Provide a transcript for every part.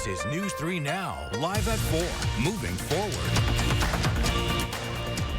This is News 3 Now, live at 4, moving forward.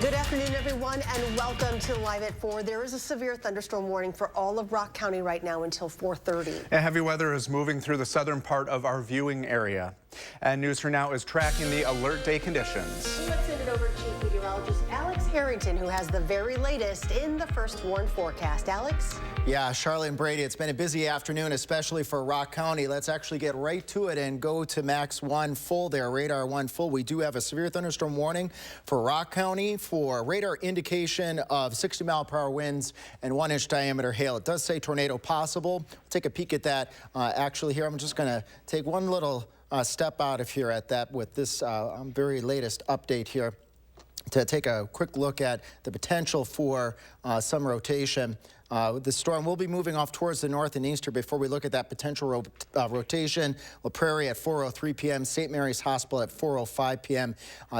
Good afternoon, everyone, and welcome to Live at 4. There is a severe thunderstorm warning for all of Rock County right now until 4:30. Heavy weather is moving through the southern part of our viewing area. And News 3 Now is tracking the alert day conditions. Let's send it over to Chief Meteorologist Alex Harrington, who has the very latest in the first warn forecast. Alex? Yeah, Charlotte and Brady, it's been a busy afternoon, especially for Rock County. Let's actually get right to it and go to Max 1 full there, radar 1 full. We do have a severe thunderstorm warning for Rock County for radar indication of 60-mile-per-hour winds and 1-inch diameter hail. It does say tornado possible. We'll take a peek at that. Actually, here I'm just going to take one little step out of here at that with this very latest update here to take a quick look at the potential for some rotation. The storm will be moving off towards the north and east here before we look at that potential rotation. La Prairie at 4:03 p.m., St. Mary's Hospital at 4:05 p.m.,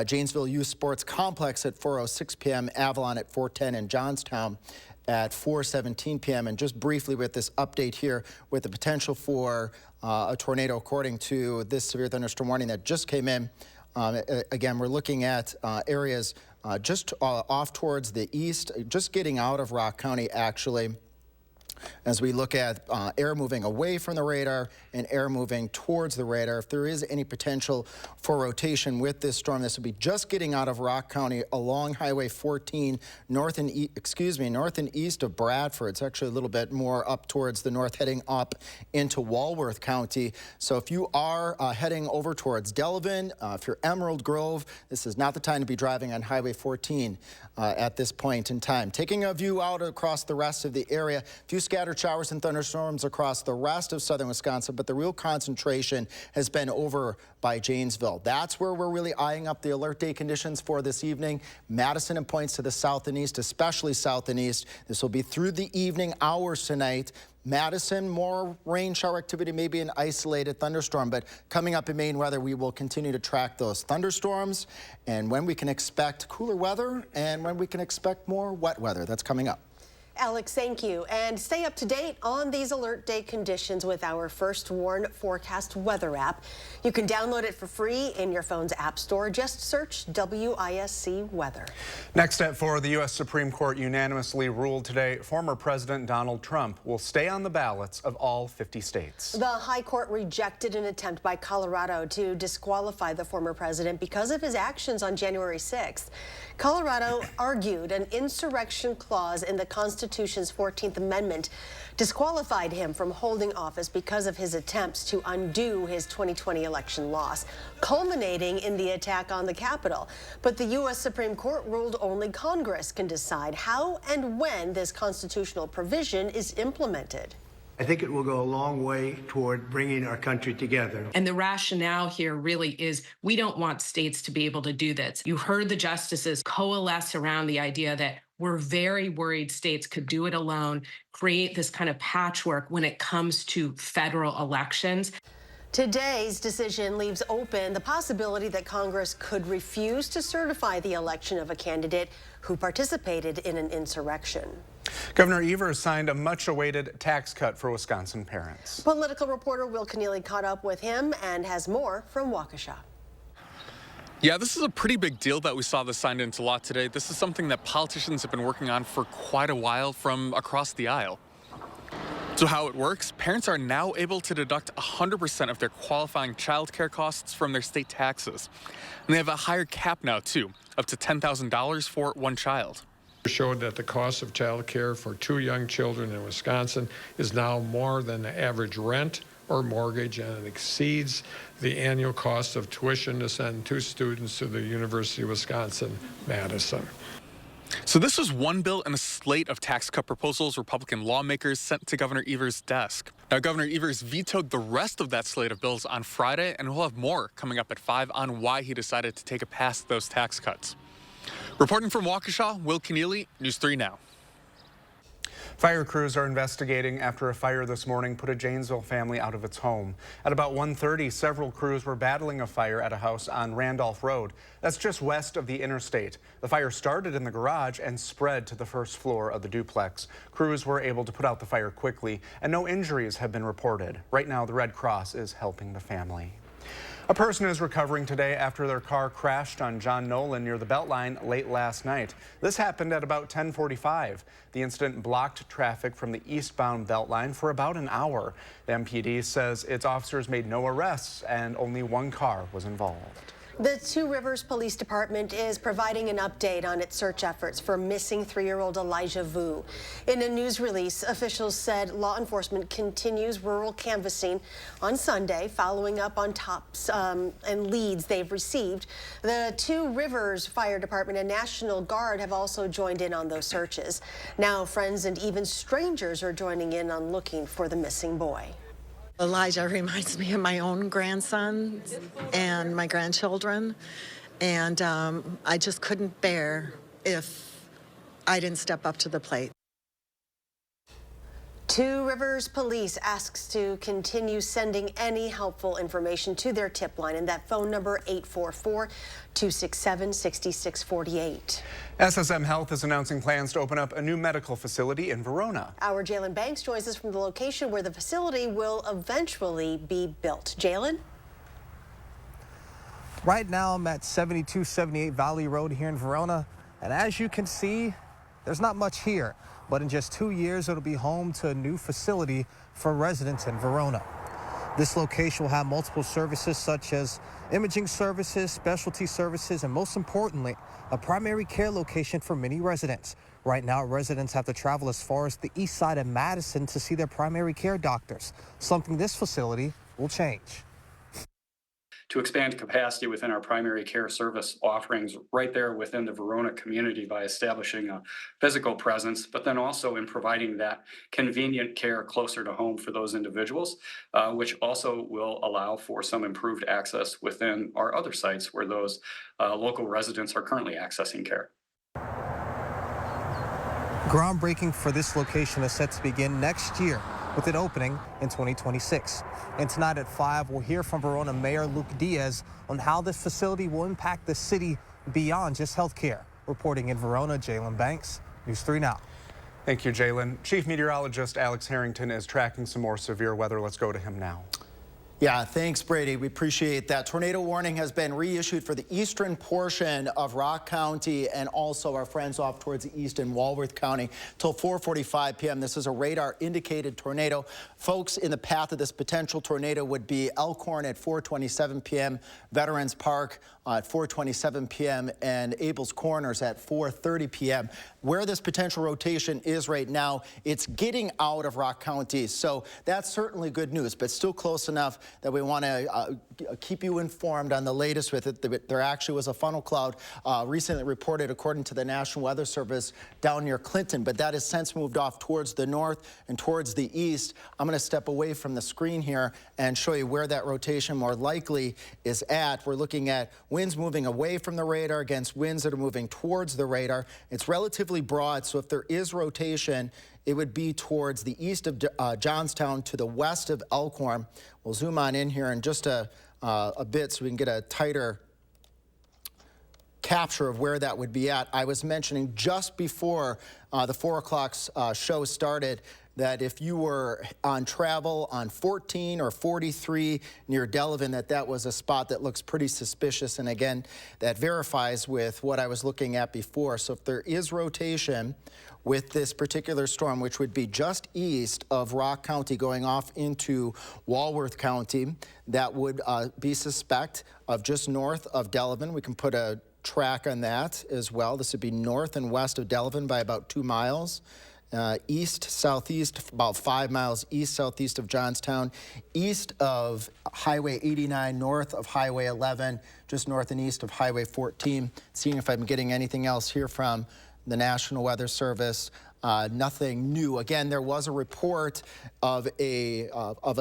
Janesville Youth Sports Complex at 4:06 p.m., Avalon at 4:10, and Johnstown at 4:17 p.m. And just briefly with this update here with the potential for a tornado according to this severe thunderstorm warning that just came in. Again, we're looking at areas just off towards the east, just getting out of Rock County, actually, as we look at air moving away from the radar and air moving towards the radar. If there is any potential for rotation with this storm, this would be just getting out of Rock County along Highway 14 north and east of Bradford. It's actually a little bit more up towards the north, heading up into Walworth County. So if you are heading over towards Delavan, if you're Emerald Grove, this is not the time to be driving on Highway 14 at this point in time. Taking a view out across the rest of the area, a few scattered showers and thunderstorms across the rest of southern Wisconsin, but the real concentration has been over by Janesville. That's where we're really eyeing up the alert day conditions for this evening. Madison and points to the south and east, especially south and east. This will be through the evening hours tonight. Madison, more rain shower activity, maybe an isolated thunderstorm, but coming up in Maine weather, we will continue to track those thunderstorms and when we can expect cooler weather and when we can expect more wet weather. That's coming up. Alex, thank you. And stay up to date on these alert day conditions with our First Warn Forecast weather app. You can download it for free in your phone's app store. Just search WISC weather. Next at 4, the U.S. Supreme Court unanimously ruled today former President Donald Trump will stay on the ballots of all 50 states. The High Court rejected an attempt by Colorado to disqualify the former president because of his actions on January 6th. Colorado argued an insurrection clause in the Constitution's 14th Amendment disqualified him from holding office because of his attempts to undo his 2020 election loss, culminating in the attack on the Capitol. But the U.S. Supreme Court ruled only Congress can decide how and when this constitutional provision is implemented. I think it will go a long way toward bringing our country together. And the rationale here really is we don't want states to be able to do this. You heard the justices coalesce around the idea that we're very worried states could do it alone, create this kind of patchwork when it comes to federal elections. Today's decision leaves open the possibility that Congress could refuse to certify the election of a candidate who participated in an insurrection. Governor Evers signed a much-awaited tax cut for Wisconsin parents. Political reporter Will Keneally caught up with him and has more from Waukesha. Yeah, this is a pretty big deal that we saw this signed into law today. This is something that politicians have been working on for quite a while from across the aisle. So how it works, parents are now able to deduct 100% of their qualifying child care costs from their state taxes. And they have a higher cap now, too, up to $10,000 for one child. Showed that the cost of child care for 2 young children in Wisconsin is now more than the average rent or mortgage, and it exceeds the annual cost of tuition to send 2 students to the University of Wisconsin-Madison. So this was one bill in a slate of tax cut proposals Republican lawmakers sent to Governor Evers' desk. Now, Governor Evers vetoed the rest of that slate of bills on Friday, and we'll have more coming up at 5 on why he decided to take it past those tax cuts. Reporting from Waukesha, Will Keneally, News 3 Now. Fire crews are investigating after a fire this morning put a Janesville family out of its home. At about 1:30, several crews were battling a fire at a house on Randolph Road. That's just west of the interstate. The fire started in the garage and spread to the first floor of the duplex. Crews were able to put out the fire quickly, and no injuries have been reported. Right now, the Red Cross is helping the family. A person is recovering today after their car crashed on John Nolan near the Beltline late last night. This happened at about 10:45. The incident blocked traffic from the eastbound Beltline for about an hour. The MPD says its officers made no arrests and only one car was involved. The Two Rivers Police Department is providing an update on its search efforts for missing 3-year-old Elijah Vu. In a news release, officials said law enforcement continues rural canvassing on Sunday, following up on tops and leads they've received. The Two Rivers Fire Department and National Guard have also joined in on those searches. Now, friends and even strangers are joining in on looking for the missing boy. Elijah reminds me of my own grandson and my grandchildren, and I just couldn't bear if I didn't step up to the plate. Two Rivers Police asks to continue sending any helpful information to their tip line, and that phone number 844-267-6648. SSM Health is announcing plans to open up a new medical facility in Verona. Our Jalen Banks joins us from the location where the facility will eventually be built. Jalen? Right now I'm at 7278 Valley Road here in Verona, and as you can see, there's not much here. But in just 2 years, it'll be home to a new facility for residents in Verona. This location will have multiple services such as imaging services, specialty services, and most importantly, a primary care location for many residents. Right now, residents have to travel as far as the east side of Madison to see their primary care doctors, something this facility will change. To expand capacity within our primary care service offerings right there within the Verona community by establishing a physical presence, but then also in providing that convenient care closer to home for those individuals, which also will allow for some improved access within our other sites where those local residents are currently accessing care. Groundbreaking for this location is set to begin next year, with it opening in 2026. And tonight at 5, we'll hear from Verona Mayor Luke Diaz on how this facility will impact the city beyond just healthcare. Reporting in Verona, Jalen Banks, News 3 Now. Thank you, Jalen. Chief Meteorologist Alex Harrington is tracking some more severe weather. Let's go to him now. Yeah, thanks, Brady. We appreciate that. Tornado warning has been reissued for the eastern portion of Rock County and also our friends off towards the east in Walworth County till 4:45 p.m. This is a radar indicated tornado. Folks, in the path of this potential tornado would be Elkhorn at 4:27 p.m., Veterans Park at 4:27 p.m., and Abel's Corners at 4:30 p.m. Where this potential rotation is right now, it's getting out of Rock County, so that's certainly good news, but still close enough that we want to keep you informed on the latest with it. There actually was a funnel cloud recently reported, according to the National Weather Service, down near Clinton, but that has since moved off towards the north and towards the east. I'm going to step away from the screen here and show you where that rotation more likely is at. We're looking at winds moving away from the radar against winds that are moving towards the radar. It's relatively broad, so if there is rotation, it would be towards the east of Johnstown to the west of Elkhorn. We'll zoom on in here in just a bit so we can get a tighter capture of where that would be at. I was mentioning just before the 4 o'clock show started that if you were on travel on 14 or 43 near Delavan, that was a spot that looks pretty suspicious. And again, that verifies with what I was looking at before. So if there is rotation with this particular storm, which would be just east of Rock County going off into Walworth County, that would be suspect of just north of Delavan. We can put a track on that as well. This would be north and west of Delavan by about 2 miles. East, southeast, about 5 miles east, southeast of Johnstown, east of Highway 89, north of Highway 11, just north and east of Highway 14. Seeing if I'm getting anything else here from the National Weather Service. Nothing new. Again, there was a report of a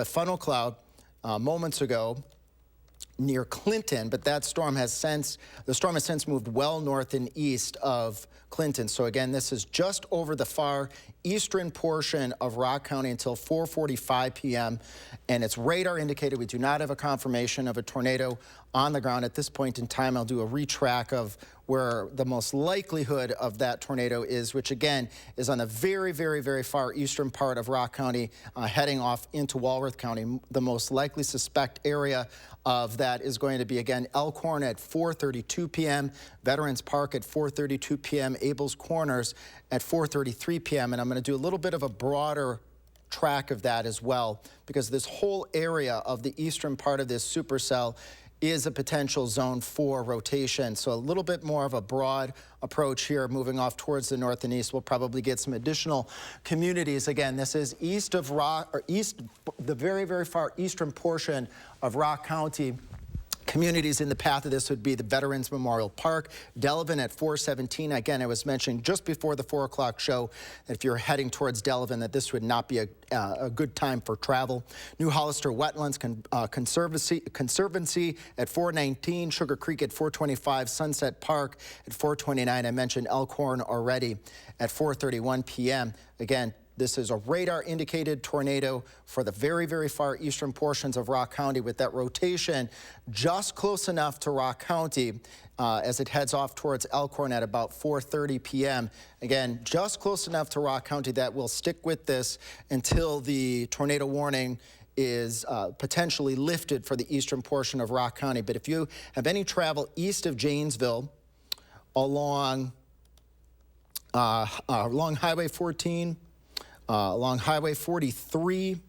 funnel cloud moments ago near Clinton, but the storm has since moved well north and east of Clinton. So again, this is just over the far eastern portion of Rock County until 4:45 p.m. and it's radar indicated. We do not have a confirmation of a tornado on the ground at this point in time. I'll do a retrack of where the most likelihood of that tornado is, which again is on the very, very, very far eastern part of Rock County, heading off into Walworth County. The most likely suspect area of that is going to be, again, Elkhorn at 4:32 p.m., Veterans Park at 4:32 p.m., Abel's Corners at 4:33 p.m. And I'm going to do a little bit of a broader track of that as well, because this whole area of the eastern part of this supercell is a potential zone 4 rotation. So a little bit more of a broad approach here, moving off towards the north and east. We'll probably get some additional communities. Again, this is east of Rock, or east, the very, very far eastern portion of Rock County. Communities in the path of this would be the Veterans Memorial Park, Delavan at 4:17. Again, I was mentioning just before the 4 o'clock show that if you're heading towards Delavan, that this would not be a good time for travel. New Hollister Wetlands Conservancy at 4:19, Sugar Creek at 4:25, Sunset Park at 4:29. I mentioned Elkhorn already at 4:31 p.m. Again, this is a radar-indicated tornado for the very, very far eastern portions of Rock County, with that rotation just close enough to Rock County as it heads off towards Elkhorn at about 4:30 p.m. Again, just close enough to Rock County that will stick with this until the tornado warning is potentially lifted for the eastern portion of Rock County. But if you have any travel east of Janesville along Highway 14, along Highway 43.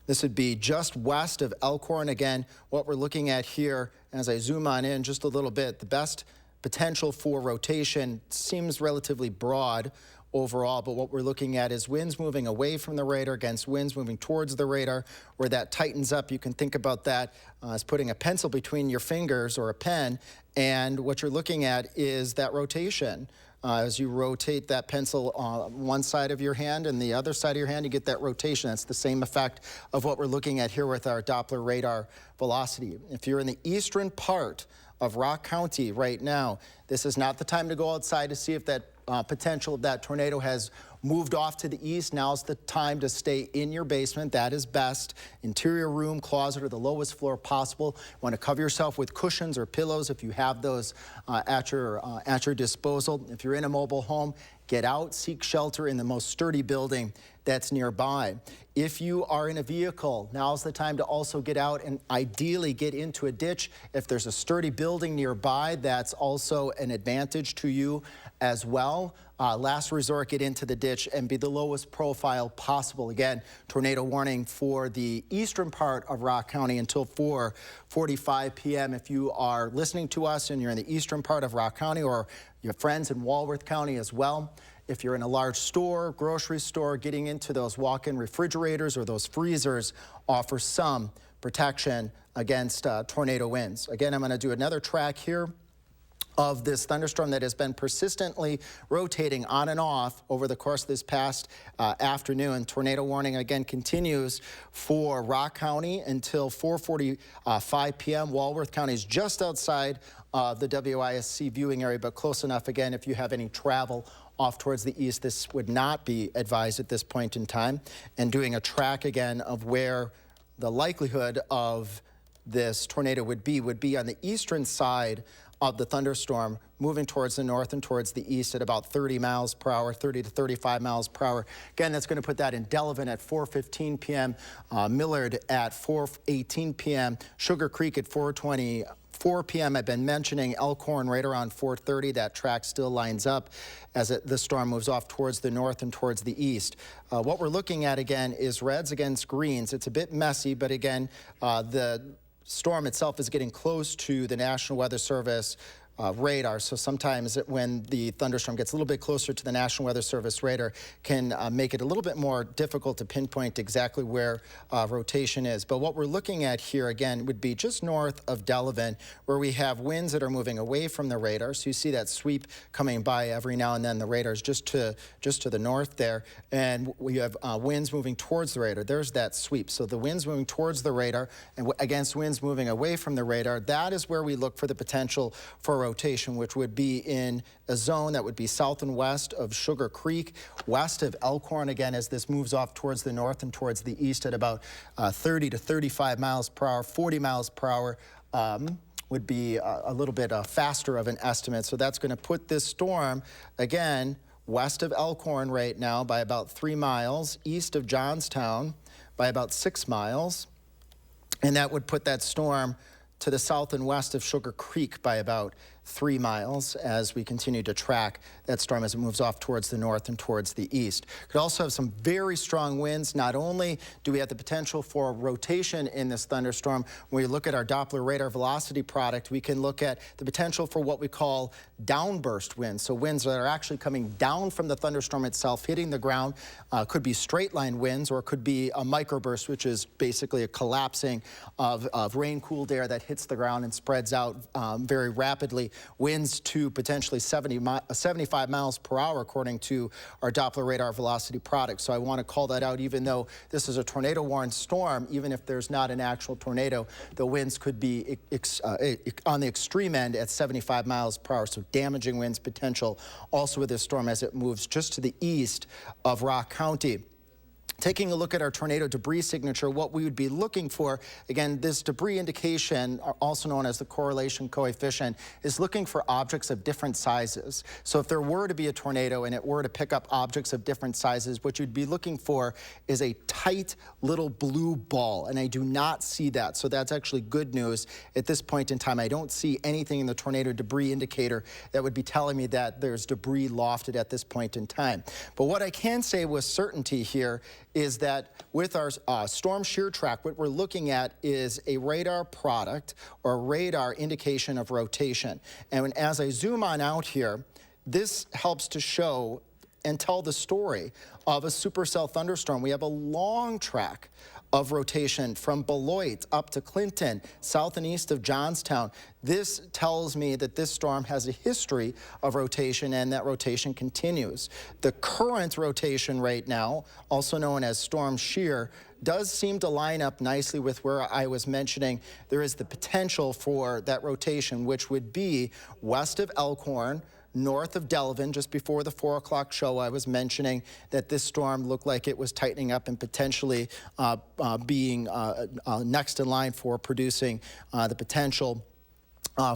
This would be just west of Elkhorn. Again, what we're looking at here, as I zoom on in just a little bit, the best potential for rotation seems relatively broad overall, but what we're looking at is winds moving away from the radar against winds moving towards the radar. Where that tightens up, you can think about that as putting a pencil between your fingers or a pen, and what you're looking at is that rotation. As you rotate that pencil on one side of your hand and the other side of your hand, you get that rotation. That's the same effect of what we're looking at here with our Doppler radar velocity. If you're in the eastern part of Rock County right now, this is not the time to go outside to see if that potential of that tornado has moved off to the east. Now's the time to stay in your basement. That is best. Interior room, closet, or the lowest floor possible. You want to cover yourself with cushions or pillows if you have those at your disposal. If you're in a mobile home, get out, seek shelter in the most sturdy building that's nearby. If you are in a vehicle, now's the time to also get out and ideally get into a ditch. If there's a sturdy building nearby, that's also an advantage to you as well. Last resort, get into the ditch and be the lowest profile possible. Again, tornado warning for the eastern part of Rock County until 4:45 p.m. If you are listening to us and you're in the eastern part of Rock County, or your friends in Walworth County as well. If you're in a large store, grocery store, getting into those walk-in refrigerators or those freezers offers some protection against tornado winds. Again, I'm going to do another track here of this thunderstorm that has been persistently rotating on and off over the course of this past afternoon. Tornado warning again continues for Rock County until 4:45 p.m. Walworth County is just outside the WISC viewing area, but close enough. Again, if you have any travel off towards the east, this would not be advised at this point in time. And doing a track again of where the likelihood of this tornado would be on the eastern side of the thunderstorm, moving towards the north and towards the east at about 30 miles per hour, 30 to 35 miles per hour. Again, that's going to put that in Delavan at 4:15 p.m., Millard at 4:18 p.m., Sugar Creek at 4:24 p.m. I've been mentioning Elkhorn right around 4:30. That track still lines up as the storm moves off towards the north and towards the east. What we're looking at again is reds against greens. It's a bit messy, but again, the storm itself is getting close to the National Weather Service radar. So sometimes when the thunderstorm gets a little bit closer to the National Weather Service radar, can make it a little bit more difficult to pinpoint exactly where rotation is. But what we're looking at here again would be just north of Delavan, where we have winds that are moving away from the radar. So you see that sweep coming by every now and then. The radar is just to the north there, and we have winds moving towards the radar. There's that sweep. So the winds moving towards the radar and against winds moving away from the radar. That is where we look for the potential for rotation, which would be in a zone that would be south and west of Sugar Creek, west of Elkhorn, again, as this moves off towards the north and towards the east at about 30 to 35 miles per hour, 40 miles per hour. would be a little bit faster of an estimate. So that's going to put this storm, again, west of Elkhorn right now by about 3 miles, east of Johnstown by about 6 miles, and that would put that storm to the south and west of Sugar Creek by about 3 miles as we continue to track that storm as it moves off towards the north and towards the east. Could also have some very strong winds. Not only do we have the potential for rotation in this thunderstorm, when we look at our Doppler radar velocity product, we can look at the potential for what we call downburst winds. So winds that are actually coming down from the thunderstorm itself, hitting the ground. Could be straight line winds, or it could be a microburst, which is basically a collapsing of rain-cooled air that hits the ground and spreads out very rapidly. Winds to potentially 75 miles per hour, according to our Doppler radar velocity product. So I want to call that out. Even though this is a tornado-warned storm, even if there's not an actual tornado, the winds could be on the extreme end at 75 miles per hour. So damaging winds potential also with this storm as it moves just to the east of Rock County. Taking a look at our tornado debris signature, what we would be looking for, again, this debris indication, also known as the correlation coefficient, is looking for objects of different sizes. So if there were to be a tornado and it were to pick up objects of different sizes, what you'd be looking for is a tight little blue ball, and I do not see that. So that's actually good news at this point in time. I don't see anything in the tornado debris indicator that would be telling me that there's debris lofted at this point in time. But what I can say with certainty here is that with our storm shear track, what we're looking at is a radar product or radar indication of rotation. And as I zoom on out here, this helps to show and tell the story of a supercell thunderstorm. We have a long track of rotation from Beloit up to Clinton, south and east of Johnstown. This tells me that this storm has a history of rotation, and that rotation continues. The current rotation right now, also known as storm shear, does seem to line up nicely with where I was mentioning there is the potential for that rotation, which would be west of Elkhorn, north of Delavan. Just before the 4 o'clock show, I was mentioning that this storm looked like it was tightening up and potentially being next in line for producing the potential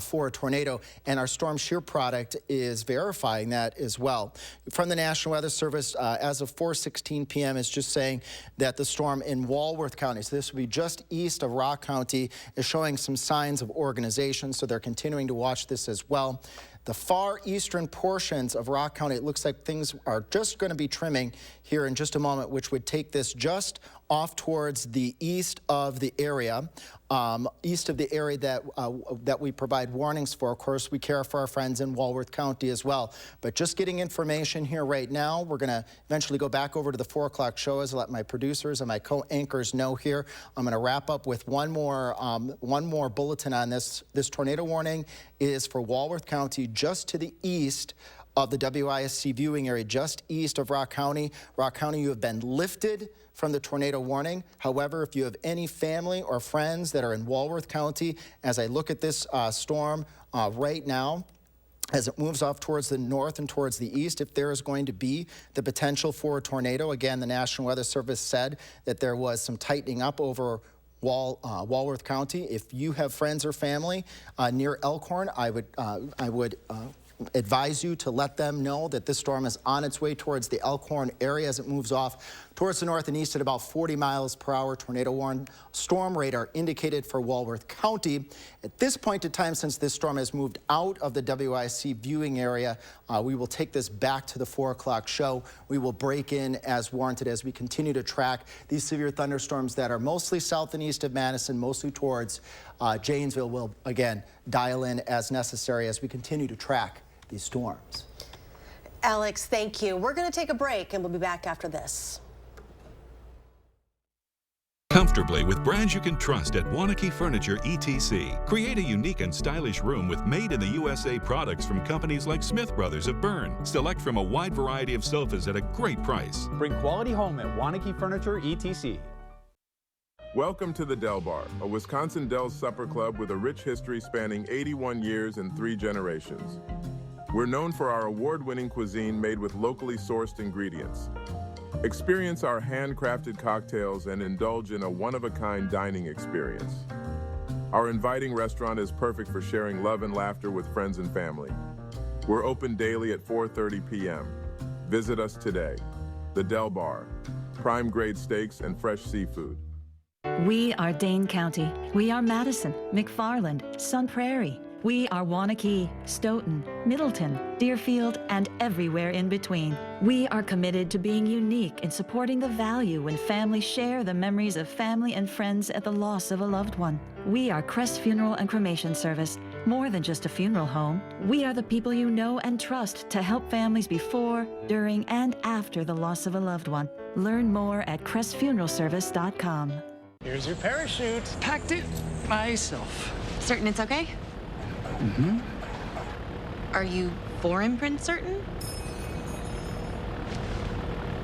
for a tornado, and our storm shear product is verifying that as well. From the National Weather Service, as of 4:16 p.m., is just saying that the storm in Walworth County, so this would be just east of Rock County, is showing some signs of organization, so they're continuing to watch this as well. The far eastern portions of Rock County, it looks like things are just going to be trimming here in just a moment, which would take this just off towards the east of the area that we provide warnings for. Of course, we care for our friends in Walworth County as well. But just getting information here right now. We're going to eventually go back over to the 4 o'clock show as I let my producers and my co-anchors know here. I'm going to wrap up with one more bulletin on this. This tornado warning is for Walworth County, just to the east of the WISC viewing area, just east of Rock County. Rock County, you have been lifted from the tornado warning. However, if you have any family or friends that are in Walworth County, as I look at this storm right now, as it moves off towards the north and towards the east, if there is going to be the potential for a tornado, again, the National Weather Service said that there was some tightening up over Walworth County. If you have friends or family near Elkhorn, I would advise you to let them know that this storm is on its way towards the Elkhorn area as it moves off towards the north and east at about 40 miles per hour. Tornado warning storm radar indicated for Walworth County. At this point in time, since this storm has moved out of the WISC viewing area, we will take this back to the 4 o'clock show. We will break in as warranted as we continue to track these severe thunderstorms that are mostly south and east of Madison, mostly towards Janesville. We'll, again, dial in as necessary as we continue to track these storms. Alex, thank you. We're going to take a break, and we'll be back after this. Comfortably with brands you can trust at Wanakee Furniture ETC. Create a unique and stylish room with made-in-the-USA products from companies like Smith Brothers of Bern. Select from a wide variety of sofas at a great price. Bring quality home at Wanakee Furniture ETC. Welcome to the Del Bar, a Wisconsin Dells supper club with a rich history spanning 81 years and 3 generations. We're known for our award-winning cuisine made with locally sourced ingredients. Experience our handcrafted cocktails and indulge in a one-of-a-kind dining experience. Our inviting restaurant is perfect for sharing love and laughter with friends and family. We're open daily at 4:30 p.m. Visit us today. The Del Bar, prime grade steaks and fresh seafood. We are Dane County. We are Madison, McFarland, Sun Prairie. We are Waunakee, Stoughton, Middleton, Deerfield, and everywhere in between. We are committed to being unique in supporting the value when families share the memories of family and friends at the loss of a loved one. We are Crest Funeral and Cremation Service. More than just a funeral home, we are the people you know and trust to help families before, during, and after the loss of a loved one. Learn more at crestfuneralservice.com. Here's your parachute. Packed it myself. Certain it's okay? Mm-hmm. Are you for imprint certain?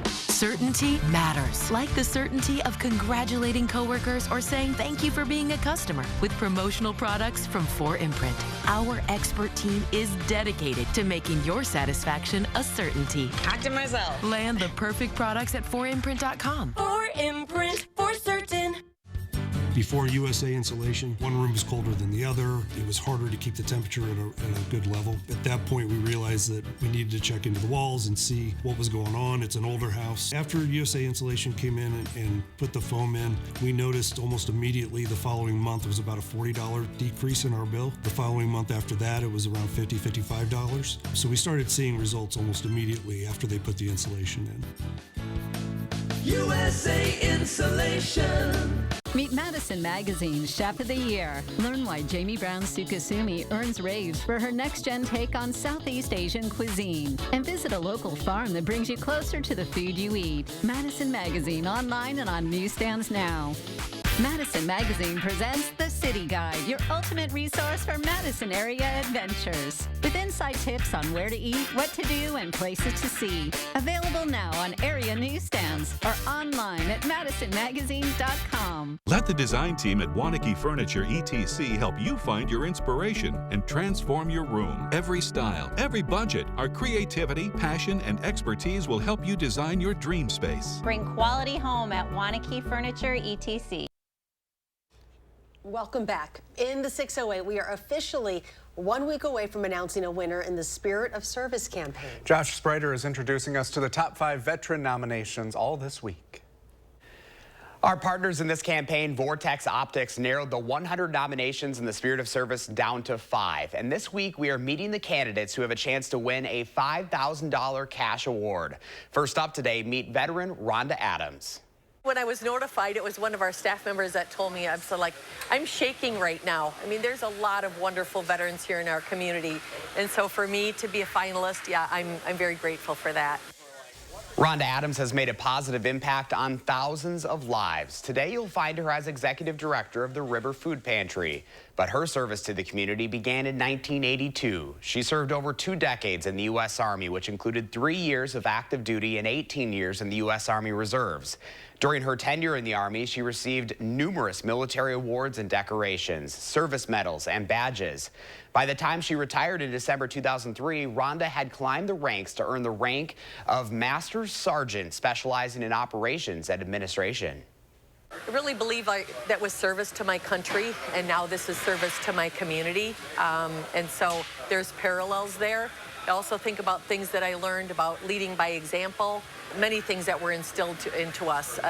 Certainty matters, like the certainty of congratulating coworkers or saying thank you for being a customer with promotional products from 4imprint. Our expert team is dedicated to making your satisfaction a certainty. Talk to myself. Land the perfect products at 4imprint.com. 4imprint, for certain. Before USA Insulation, one room was colder than the other. It was harder to keep the temperature at a good level. At that point, we realized that we needed to check into the walls and see what was going on. It's an older house. After USA Insulation came in and put the foam in, we noticed almost immediately the following month was about a $40 decrease in our bill. The following month after that, it was around $50, $55. So we started seeing results almost immediately after they put the insulation in. USA Insulation. Meet Madison Magazine's Chef of the Year. Learn why Jamie Brown Sukasumi earns raves for her next-gen take on Southeast Asian cuisine. And visit a local farm that brings you closer to the food you eat. Madison Magazine online and on newsstands now. Madison Magazine presents The City Guide, your ultimate resource for Madison area adventures. With inside tips on where to eat, what to do, and places to see. Available now on area newsstands or online at madisonmagazine.com. Let the design team at Waunakee Furniture ETC help you find your inspiration and transform your room. Every style, every budget, our creativity, passion, and expertise will help you design your dream space. Bring quality home at Waunakee Furniture ETC. Welcome back. In the 608, we are officially 1 week away from announcing a winner in the Spirit of Service campaign. Josh Sprider is introducing us to the top 5 veteran nominations all this week. Our partners in this campaign, Vortex Optics, narrowed the 100 nominations in the Spirit of Service down to 5. And this week, we are meeting the candidates who have a chance to win a $5,000 cash award. First up today, meet veteran Rhonda Adams. When I was notified, it was one of our staff members that told me, I'm shaking right now. I mean, there's a lot of wonderful veterans here in our community. And so for me to be a finalist, yeah, I'm very grateful for that. Rhonda Adams has made a positive impact on thousands of lives. Today, you'll find her as executive director of the River Food Pantry. But her service to the community began in 1982. She served over 2 decades in the U.S. Army, which included 3 years of active duty and 18 years in the U.S. Army Reserves. During her tenure in the Army, she received numerous military awards and decorations, service medals, and badges. By the time she retired in December 2003, Rhonda had climbed the ranks to earn the rank of Master Sergeant, specializing in operations and administration. I really believe that was service to my country, and now this is service to my community. And so there's parallels there. I also think about things that I learned about leading by example, many things that were instilled into us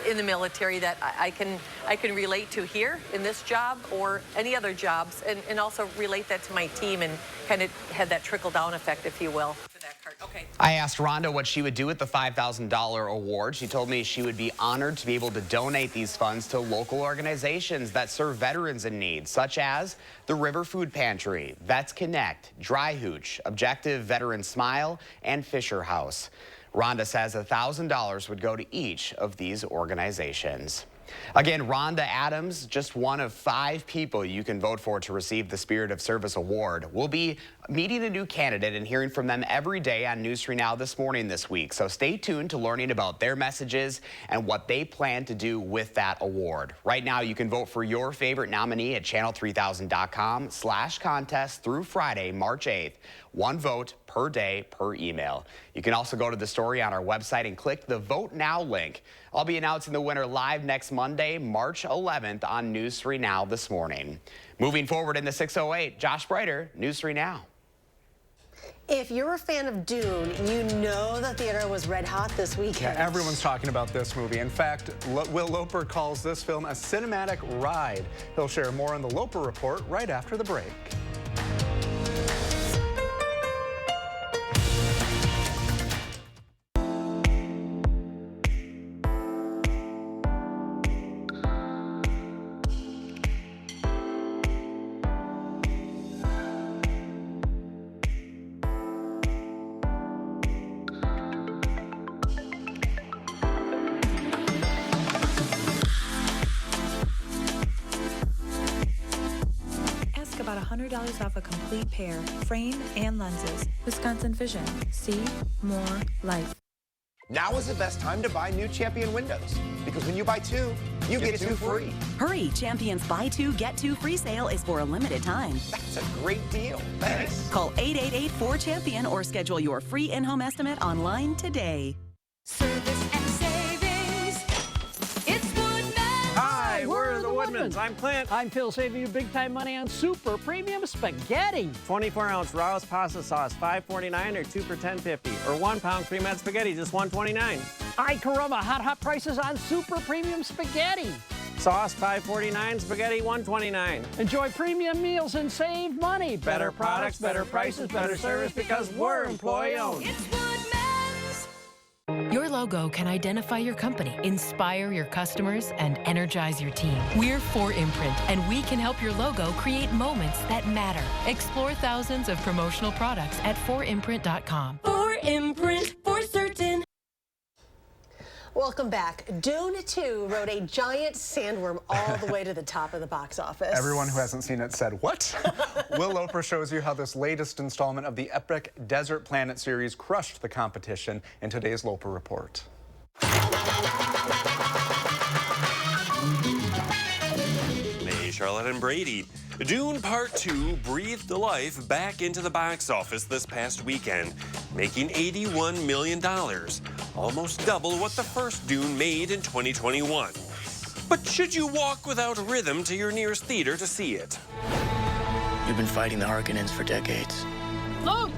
in the military that I can relate to here in this job or any other jobs, and also relate that to my team and kind of had that trickle-down effect, if you will. Okay. I asked Rhonda what she would do with the $5,000 award. She told me she would be honored to be able to donate these funds to local organizations that serve veterans in need, such as the River Food Pantry, Vets Connect, Dry Hooch, Objective Veteran Smile, and Fisher House. Rhonda says $1,000 would go to each of these organizations. Again, Rhonda Adams, just one of 5 people you can vote for to receive the Spirit of Service Award. We'll be meeting a new candidate and hearing from them every day on News 3 Now this morning this week. So stay tuned to learning about their messages and what they plan to do with that award. Right now, you can vote for your favorite nominee at channel3000.com/contest through Friday, March 8th. One vote per day per email. You can also go to the story on our website and click the Vote Now link. I'll be announcing the winner live next Monday, March 11th on News 3 Now this morning. Moving forward in the 608, Josh Breiter, News 3 Now. If you're a fan of Dune, you know the theater was red hot this weekend. Yeah, everyone's talking about this movie. In fact, Will Loper calls this film a cinematic ride. He'll share more on the Loper Report right after the break. About $100 off a complete pair, frame and lenses. Wisconsin Vision. See more life. Now is the best time to buy new Champion windows, because when you buy two, you get two free. Hurry, Champion's buy two, get two free sale is for a limited time. That's a great deal. Thanks. Call 888-4CHAMPION or schedule your free in-home estimate online today. Service and savings. It's Woodman. Hi, we're the Woodmans. I'm Clint. I'm Phil, saving you big time money on super premium spaghetti. 24-ounce Rao's pasta sauce, $5.49 or 2 for $10.50, or 1 pound cremette spaghetti, just $1.29. Ay caramba, hot prices on super premium spaghetti. Sauce $5.49, spaghetti $1.29. Enjoy premium meals and save money. Better products, better prices, better service, because we're employee owned. It's Woodman's. Your logo can identify your company, inspire your customers, and energize your team. We're 4imprint, and we can help your logo create moments that matter. Explore thousands of promotional products at 4imprint.com. 4imprint, for certain. Welcome back. Dune 2 rode a giant sandworm all the way to the top of the box office. Everyone who hasn't seen it said, what? Will Loper shows you how this latest installment of the epic Desert Planet series crushed the competition in today's Loper Report. Hey, Charlotte and Brady. Dune Part 2 breathed life back into the box office this past weekend, making $81 million, almost double what the first Dune made in 2021. But should you walk without rhythm to your nearest theater to see it? You've been fighting the Harkonnens for decades. Look!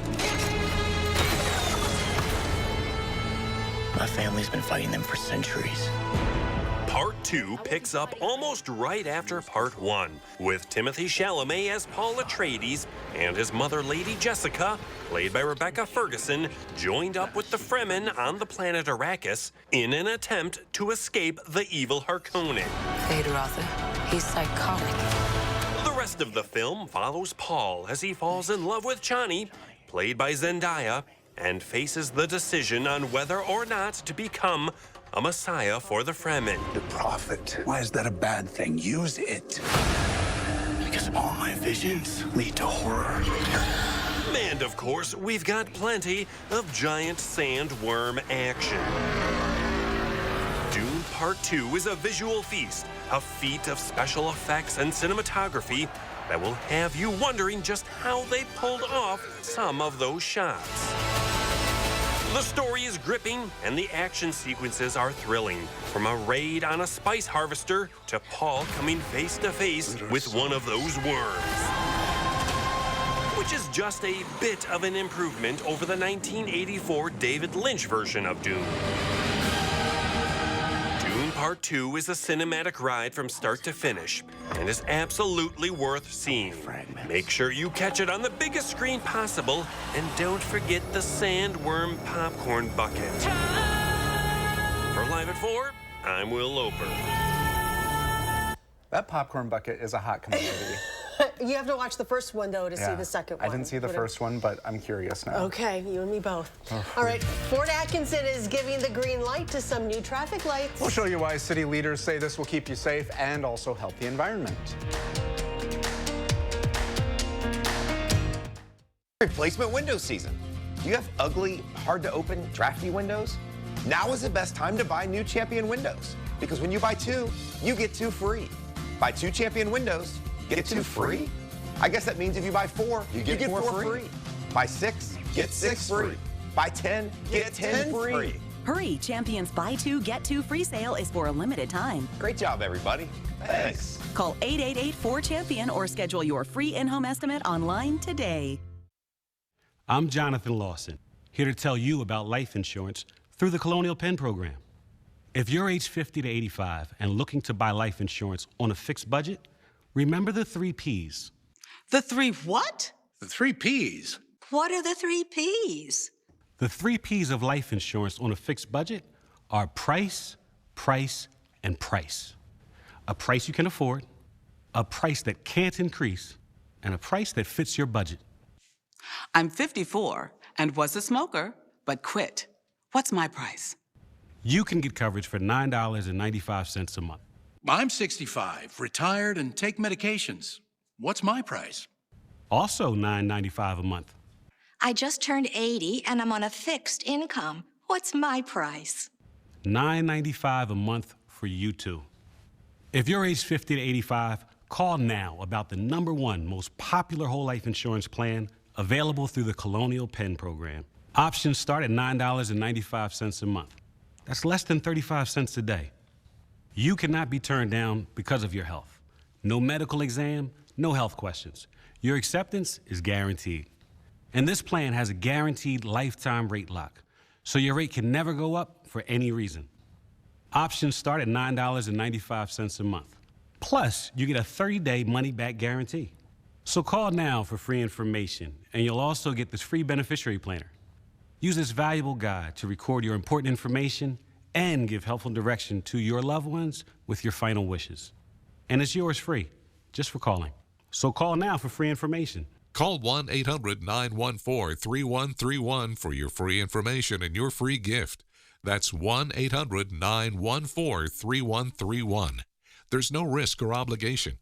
My family's been fighting them for centuries. Part 2 picks up almost right after Part 1, with Timothée Chalamet as Paul Atreides and his mother, Lady Jessica, played by Rebecca Ferguson, joined up with the Fremen on the planet Arrakis in an attempt to escape the evil Harkonnen. Vader Arthur, he's psychotic. The rest of the film follows Paul as he falls in love with Chani, played by Zendaya, and faces the decision on whether or not to become a messiah for the Fremen. The prophet. Why is that a bad thing? Use it. Because all my visions lead to horror. And of course, we've got plenty of giant sandworm action. Dune Part 2 is a visual feast, a feat of special effects and cinematography that will have you wondering just how they pulled off some of those shots. The story is gripping, and the action sequences are thrilling. From a raid on a spice harvester to Paul coming face to face with one of those worms. Which is just a bit of an improvement over the 1984 David Lynch version of Dune. Dune Part 2 is a cinematic ride from start to finish and is absolutely worth seeing. Make sure you catch it on the biggest screen possible, and don't forget the sandworm popcorn bucket. For Live at 4, I'm Will Loper. That popcorn bucket is a hot commodity. You have to watch the first one, though, to see the second one. I didn't see the first one, but I'm curious now. Okay, you and me both. All right, Fort Atkinson is giving the green light to some new traffic lights. We'll show you why city leaders say this will keep you safe and also help the environment. Replacement window season. Do you have ugly, hard to open, drafty windows? Now is the best time to buy new Champion windows, because when you buy 2, you get 2 free. Buy 2 Champion windows, get 2 free? I guess that means if you buy 4, you get 4 free. Buy 6, get 6 free. Buy 10, get 10 free. Hurry, Champion's Buy 2, Get 2 free sale is for a limited time. Great job, everybody. Thanks. Call 888-4CHAMPION or schedule your free in-home estimate online today. I'm Jonathan Lawson, here to tell you about life insurance through the Colonial Penn program. If you're age 50 to 85 and looking to buy life insurance on a fixed budget, remember the 3 Ps. The 3 what? The 3 Ps. What are the 3 Ps? The 3 Ps of life insurance on a fixed budget are price, price, and price. A price you can afford, a price that can't increase, and a price that fits your budget. I'm 54 and was a smoker, but quit. What's my price? You can get coverage for $9.95 a month. I'm 65, retired, and take medications. What's my price? Also $9.95 a month. I just turned 80 and I'm on a fixed income. What's my price? $9.95 a month for you too. If you're age 50 to 85, call now about the #1 most popular whole life insurance plan available through the Colonial Penn program. Options start at $9.95 a month. That's less than 35 cents a day. You cannot be turned down because of your health. No medical exam, no health questions. Your acceptance is guaranteed. And this plan has a guaranteed lifetime rate lock, so your rate can never go up for any reason. Options start at $9.95 a month. Plus, you get a 30-day money-back guarantee. So call now for free information, and you'll also get this free beneficiary planner. Use this valuable guide to record your important information and give helpful direction to your loved ones with your final wishes. And it's yours free, just for calling. So call now for free information. Call 1-800-914-3131 for your free information and your free gift. That's 1-800-914-3131. There's no risk or obligation.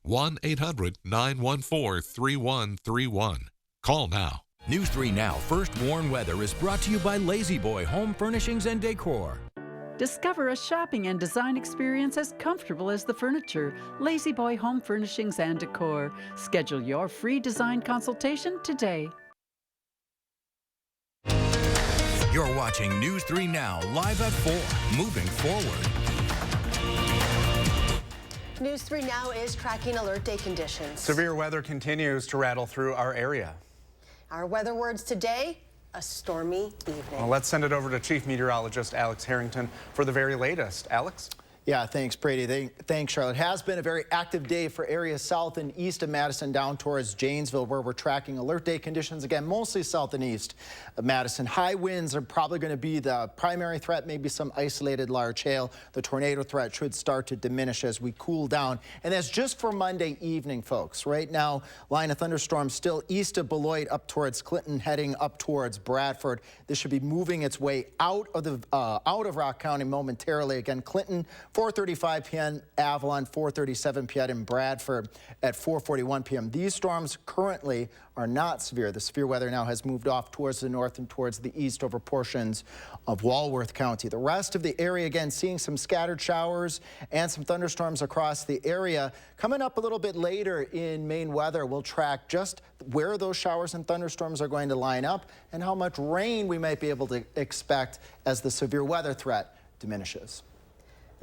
1-800-914-3131. Call now. News 3 Now First Warn Weather is brought to you by Lazy Boy Home Furnishings and Decor. Discover a shopping and design experience as comfortable as the furniture. Lazy Boy Home Furnishings and Decor. Schedule your free design consultation today. You're watching News 3 Now live at 4. Moving forward. News 3 Now is tracking alert day conditions. Severe weather continues to rattle through our area. Our weather words today, a stormy evening. Well, let's send it over to Chief Meteorologist Alex Harrington for the very latest. Alex? Yeah, thanks, Brady. Thanks, Charlotte. It has been a very active day for areas south and east of Madison down towards Janesville, where we're tracking alert day conditions. Again, mostly south and east of Madison. High winds are probably going to be the primary threat, maybe some isolated large hail. The tornado threat should start to diminish as we cool down. And that's just for Monday evening, folks. Right now, line of thunderstorms still east of Beloit up towards Clinton, heading up towards Bradford. This should be moving its way out of Rock County momentarily. Again, Clinton, 4:35 p.m., Avalon, 4:37 p.m. in Bradford at 4:41 p.m. These storms currently are not severe. The severe weather now has moved off towards the north and towards the east over portions of Walworth County. The rest of the area, again, seeing some scattered showers and some thunderstorms across the area. Coming up a little bit later in Maine weather, we'll track just where those showers and thunderstorms are going to line up and how much rain we might be able to expect as the severe weather threat diminishes.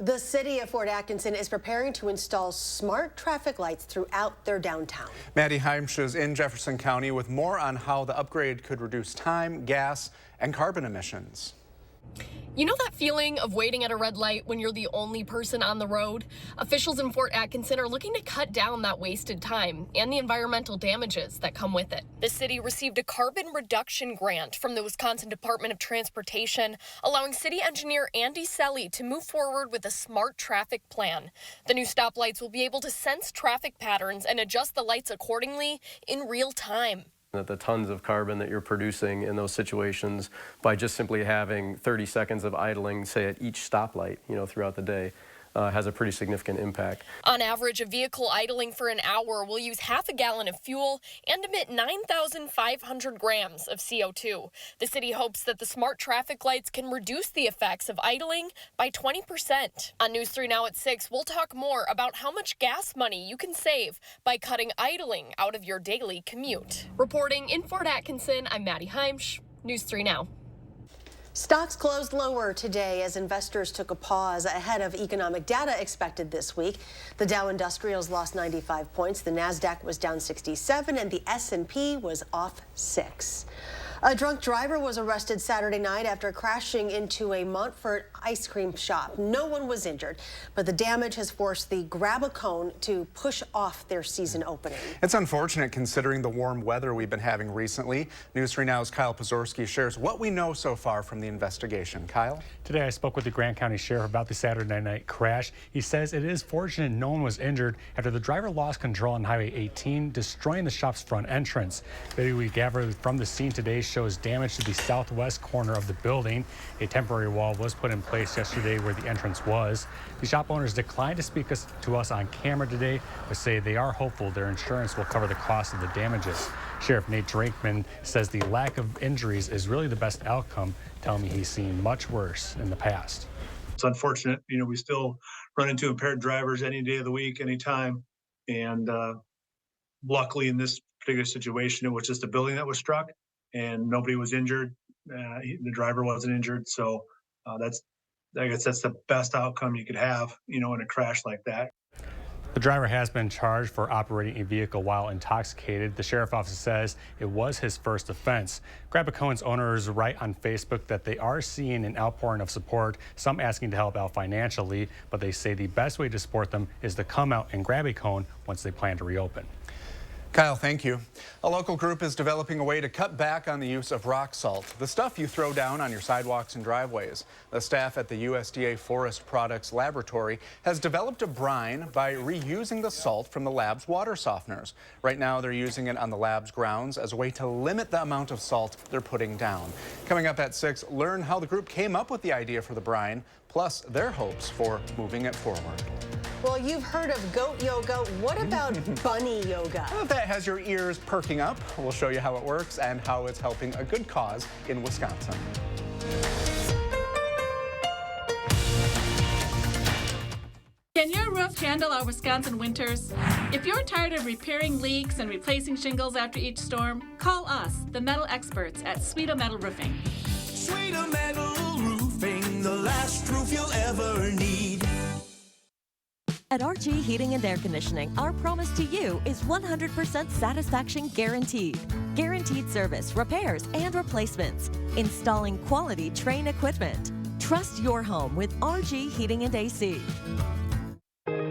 The city of Fort Atkinson is preparing to install smart traffic lights throughout their downtown. Maddie Heimsch is in Jefferson County with more on how the upgrade could reduce time, gas, and carbon emissions. You know that feeling of waiting at a red light when you're the only person on the road? Officials in Fort Atkinson are looking to cut down that wasted time and the environmental damages that come with it. The city received a carbon reduction grant from the Wisconsin Department of Transportation, allowing city engineer Andy Selly to move forward with a smart traffic plan. The new stoplights will be able to sense traffic patterns and adjust the lights accordingly in real time. The tons of carbon that you're producing in those situations by just simply having 30 seconds of idling, say at each stoplight, throughout the day, has a pretty significant impact. On average, a vehicle idling for an hour will use half a gallon of fuel and emit 9,500 grams of CO2. The city hopes that the smart traffic lights can reduce the effects of idling by 20%. On News 3 Now at 6, we'll talk more about how much gas money you can save by cutting idling out of your daily commute. Reporting in Fort Atkinson, I'm Maddie Heimsch, News 3 Now. Stocks closed lower today as investors took a pause ahead of economic data expected this week. The Dow Industrials lost 95 points, the Nasdaq was down 67, and the S&P was off 6. A drunk driver was arrested Saturday night after crashing into a Montfort ice cream shop. No one was injured, but the damage has forced the Grab-A-Cone to push off their season opening. It's unfortunate considering the warm weather we've been having recently. News 3 Now's Kyle Pozorski shares what we know so far from the investigation. Kyle? Today I spoke with the Grant County Sheriff about the Saturday night crash. He says it is fortunate no one was injured after the driver lost control on Highway 18, destroying the shop's front entrance. Video we gathered from the scene today shows damage to the southwest corner of the building. A temporary wall was put in place yesterday where the entrance was. The shop owners declined to speak to us on camera today, but say they are hopeful their insurance will cover the cost of the damages. Sheriff Nate Drakeman says the lack of injuries is really the best outcome, telling me he's seen much worse in the past. It's unfortunate, we still run into impaired drivers any day of the week, anytime. And luckily in this particular situation, it was just a building that was struck and nobody was injured. The driver wasn't injured. So I guess that's the best outcome you could have, in a crash like that. The driver has been charged for operating a vehicle while intoxicated. The sheriff's office says it was his first offense. Grab-A-Cone's owners write on Facebook that they are seeing an outpouring of support, some asking to help out financially, but they say the best way to support them is to come out and grab a cone once they plan to reopen. Kyle, thank you. A local group is developing a way to cut back on the use of rock salt, the stuff you throw down on your sidewalks and driveways. The staff at the USDA Forest Products Laboratory has developed a brine by reusing the salt from the lab's water softeners. Right now, they're using it on the lab's grounds as a way to limit the amount of salt they're putting down. Coming up at 6, learn how the group came up with the idea for the brine, plus their hopes for moving it forward. Well, you've heard of goat yoga. What about bunny yoga? Well, if that has your ears perking up, we'll show you how it works and how it's helping a good cause in Wisconsin. Can your roof handle our Wisconsin winters? If you're tired of repairing leaks and replacing shingles after each storm, call us, the metal experts at Sweeto Metal Roofing. Sweeto Metal Roofing, the last roof you'll ever need. At RG Heating and Air Conditioning, our promise to you is 100% satisfaction guaranteed. Guaranteed service, repairs, and replacements. Installing quality Trane equipment. Trust your home with RG Heating and AC.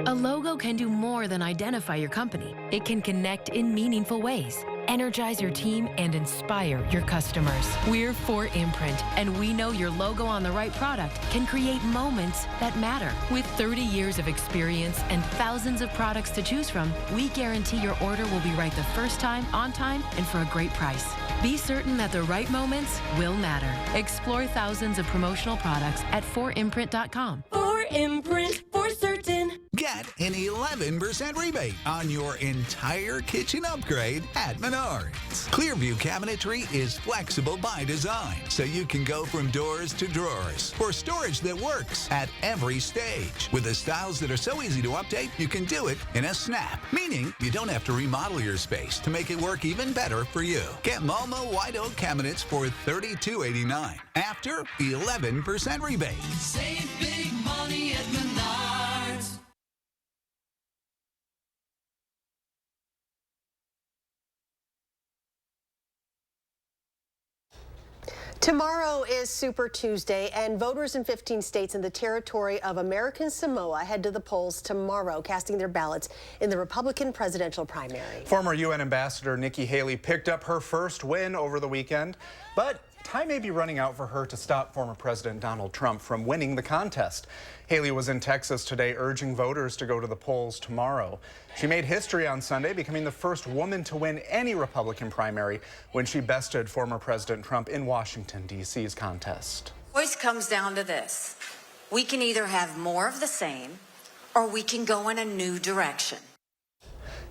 A logo can do more than identify your company. It can connect in meaningful ways, energize your team, and inspire your customers. We're 4imprint, and we know your logo on the right product can create moments that matter. With 30 years of experience and thousands of products to choose from, we guarantee your order will be right the first time, on time, and for a great price. Be certain that the right moments will matter. Explore thousands of promotional products at 4imprint.com. 4imprint, for certain. Get an 11% rebate on your entire kitchen upgrade at Menards. Clearview Cabinetry is flexible by design, so you can go from doors to drawers for storage that works at every stage. With the styles that are so easy to update, you can do it in a snap, meaning you don't have to remodel your space to make it work even better for you. Get Malmo White Oak cabinets for $32.89 after 11% rebate. Save big money at Menards. Tomorrow is Super Tuesday, and voters in 15 states in the territory of American Samoa head to the polls tomorrow, casting their ballots in the Republican presidential primary. Former UN Ambassador Nikki Haley picked up her first win over the weekend, but time may be running out for her to stop former President Donald Trump from winning the contest. Haley was in Texas today urging voters to go to the polls tomorrow. She made history on Sunday, becoming the first woman to win any Republican primary when she bested former President Trump in Washington, D.C.'s contest. Choice comes down to this. We can either have more of the same, or we can go in a new direction.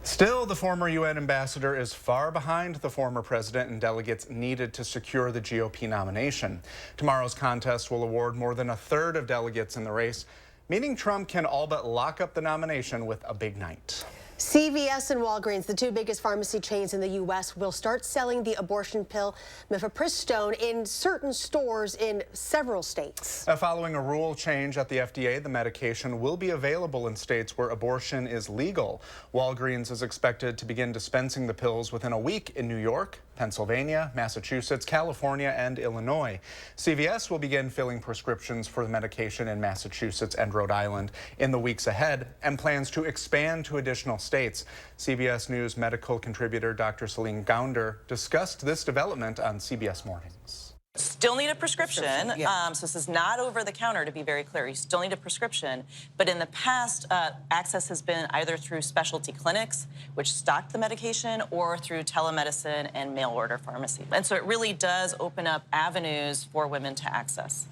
Still, the former UN ambassador is far behind the former president and delegates needed to secure the GOP nomination. Tomorrow's contest will award more than a third of delegates in the race, meaning Trump can all but lock up the nomination with a big night. CVS and Walgreens, the two biggest pharmacy chains in the U.S., will start selling the abortion pill mifepristone in certain stores in several states. Following a rule change at the FDA, the medication will be available in states where abortion is legal. Walgreens is expected to begin dispensing the pills within a week in New York, Pennsylvania, Massachusetts, California, and Illinois. CVS will begin filling prescriptions for the medication in Massachusetts and Rhode Island in the weeks ahead and plans to expand to additional states. CBS News medical contributor Dr. Celine Gounder discussed this development on CBS Mornings. Still need a prescription. Yeah. So this is not over the counter, to be very clear. You still need a prescription. But in the past, access has been either through specialty clinics, which stocked the medication, or through telemedicine and mail order pharmacy. And so it really does open up avenues for women to access.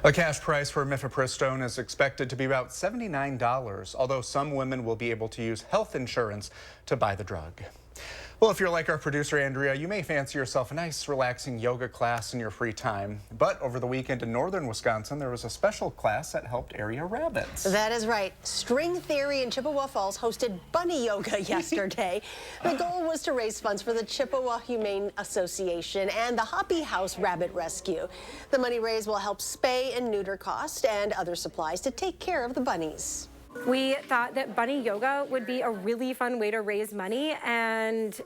The cash price for mifepristone is expected to be about $79, although some women will be able to use health insurance to buy the drug. Well, if you're like our producer, Andrea, you may fancy yourself a nice, relaxing yoga class in your free time. But over the weekend in northern Wisconsin, there was a special class that helped area rabbits. That is right. String Theory in Chippewa Falls hosted bunny yoga yesterday. The goal was to raise funds for the Chippewa Humane Association and the Hoppy House Rabbit Rescue. The money raised will help spay and neuter costs and other supplies to take care of the bunnies. We thought that bunny yoga would be a really fun way to raise money and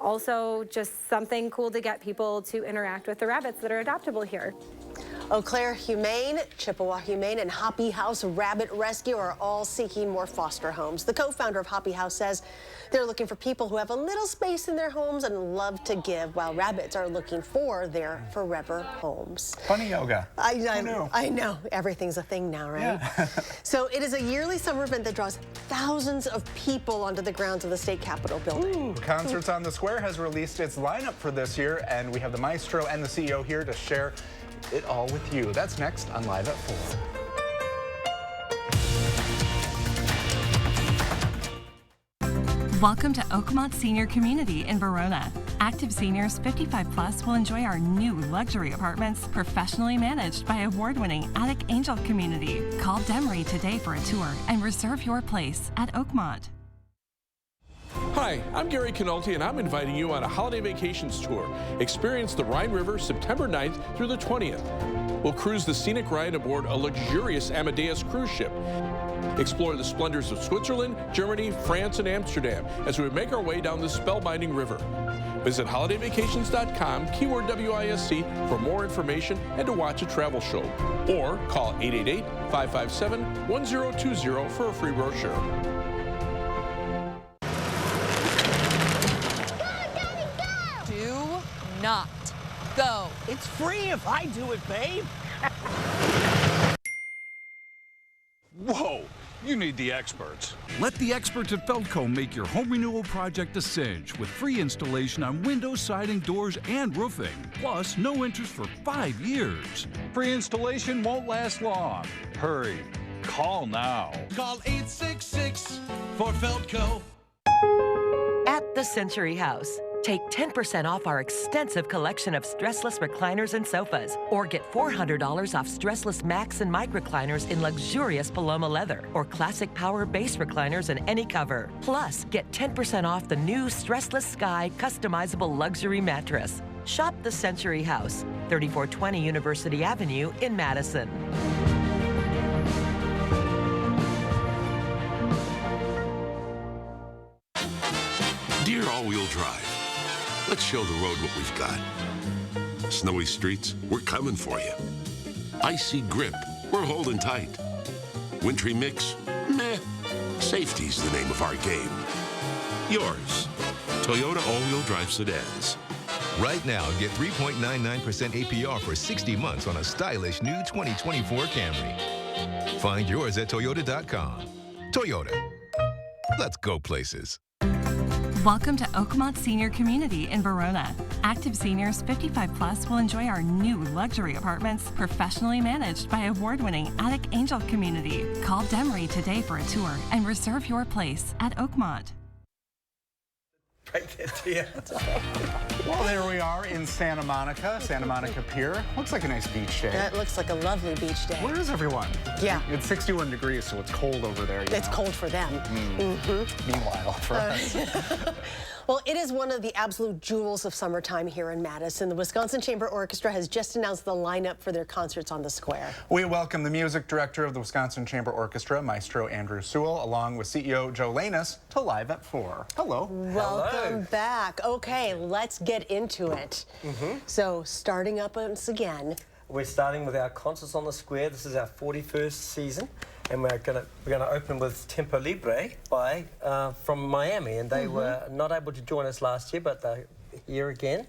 also just something cool to get people to interact with the rabbits that are adoptable here. Eau Claire Humane, Chippewa Humane, and Hoppy House Rabbit Rescue are all seeking more foster homes. The co-founder of Hoppy House says they're looking for people who have a little space in their homes and love to give, while rabbits are looking for their forever homes. Bunny yoga. I know. Everything's a thing now, right? Yeah. So it is a yearly summer event that draws thousands of people onto the grounds of the state capitol building. Ooh, Concerts on the Square has released its lineup for this year, and we have the maestro and the CEO here to share it all with you. That's next on Live at 4. Welcome to Oakmont Senior Community in Verona. Active seniors 55 plus will enjoy our new luxury apartments, professionally managed by award-winning Attic Angel Community. Call Demery today for a tour and reserve your place at Oakmont. Hi, I'm Gary Canolti, and I'm inviting you on a holiday vacations tour. Experience the Rhine River September 9th through the 20th. We'll cruise the scenic ride aboard a luxurious Amadeus cruise ship. Explore the splendors of Switzerland, Germany, France, and Amsterdam as we make our way down this spellbinding river. Visit holidayvacations.com, keyword WISC, for more information and to watch a travel show. Or call 888-557-1020 for a free brochure. Do not go. It's free if I do it, babe. Whoa, you need the experts. Let the experts at Feldco make your home renewal project a cinch with free installation on windows, siding, doors, and roofing. Plus, no interest for 5 years. Free installation won't last long. Hurry, call now. Call 866 for Feldco. At the Century House, take 10% off our extensive collection of stressless recliners and sofas, or get $400 off stressless Max and Mike recliners in luxurious Paloma leather, or classic power base recliners in any cover. Plus, get 10% off the new Stressless Sky customizable luxury mattress. Shop the Century House, 3420 University Avenue in Madison. Dear all-wheel drive, let's show the road what we've got. Snowy streets, we're coming for you. Icy grip, we're holding tight. Wintry mix, meh. Safety's the name of our game. Yours, Toyota all-wheel drive sedans. Right now, get 3.99% APR for 60 months on a stylish new 2024 Camry. Find yours at Toyota.com. Toyota. Let's go places. Welcome to Oakmont Senior Community in Verona. Active seniors 55 plus will enjoy our new luxury apartments, professionally managed by award-winning Attic Angel Community. Call Demery today for a tour and reserve your place at Oakmont. Right there to you. Well, there we are in Santa Monica Pier. Looks like a nice beach day. That looks like a lovely beach day. Where is everyone? Yeah. It's 61 degrees, so it's cold over there. It's cold for them. Meanwhile, for us. Well, it is one of the absolute jewels of summertime here in Madison. The Wisconsin Chamber Orchestra has just announced the lineup for their concerts on the square. We welcome the music director of the Wisconsin Chamber Orchestra, Maestro Andrew Sewell, along with CEO Joe Lanus, to Live at 4. Hello. Welcome back. Okay, let's get into it. So, starting up once again. We're starting with our concerts on the square. This is our 41st season, and we're gonna open with Tempo Libre by from Miami, and they were not able to join us last year, but they're here again,